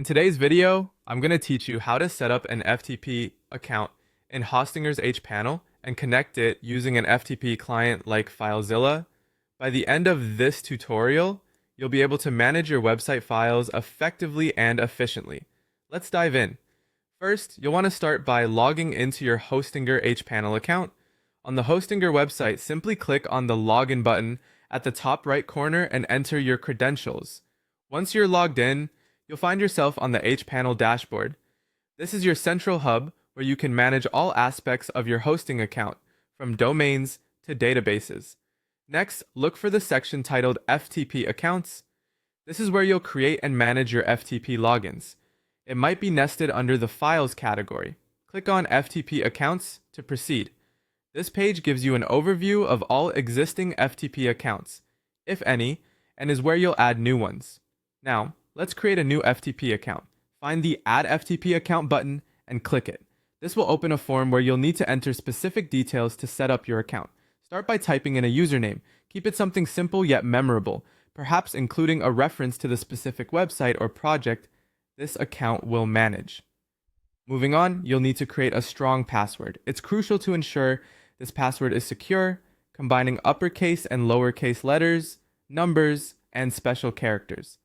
In today's video, I'm going to teach you how to set up an FTP account in Hostinger's hPanel and connect it using an FTP client like FileZilla. By the end of this tutorial, you'll be able to manage your website files effectively and efficiently. Let's dive in. First, you'll want to start by logging into your Hostinger hPanel account. On the Hostinger website, simply click on the Login button at the top right corner and enter your credentials. Once you're logged in, you'll find yourself on the hPanel dashboard. This is your central hub where you can manage all aspects of your hosting account, from domains to databases. Next, look for the section titled FTP Accounts. This is where you'll create and manage your FTP logins. It might be nested under the Files category. Click on FTP Accounts to proceed. This page gives you an overview of all existing FTP accounts, if any, and is where you'll add new ones. Now, let's create a new FTP account. Find the Add FTP Account button and click it. This will open a form where you'll need to enter specific details to set up your account. Start by typing in a username. Keep it something simple yet memorable, perhaps including a reference to the specific website or project this account will manage. Moving on, you'll need to create a strong password. It's crucial to ensure this password is secure, combining uppercase and lowercase letters, numbers, and special characters.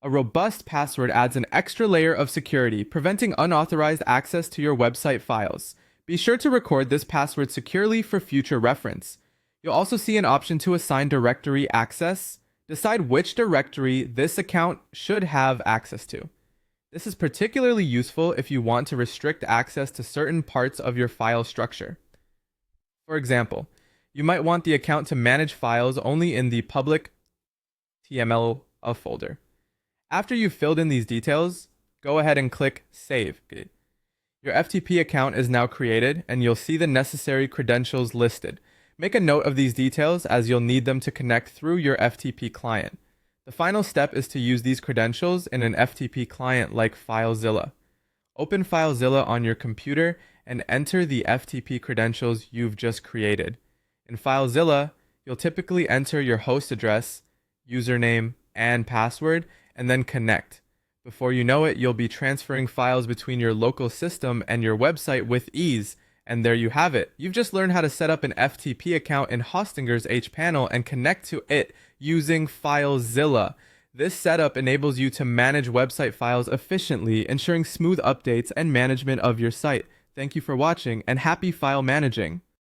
A robust password adds an extra layer of security, preventing unauthorized access to your website files. Be sure to record this password securely for future reference. You'll also see an option to assign directory access. Decide which directory this account should have access to. This is particularly useful if you want to restrict access to certain parts of your file structure. For example, you might want the account to manage files only in the public TML folder. After you've filled in these details, go ahead and click Save. Your FTP account is now created, and you'll see the necessary credentials listed. Make a note of these details as you'll need them to connect through your FTP client. The final step is to use these credentials in an FTP client like FileZilla. Open FileZilla on your computer and enter the FTP credentials you've just created. In FileZilla, you'll typically enter your host address, username, and password, and then connect. Before you know it, you'll be transferring files between your local system and your website with ease. And there you have it. You've just learned how to set up an FTP account in Hostinger's hPanel and connect to it using FileZilla. This setup enables you to manage website files efficiently, ensuring smooth updates and management of your site. Thank you for watching, and happy file managing.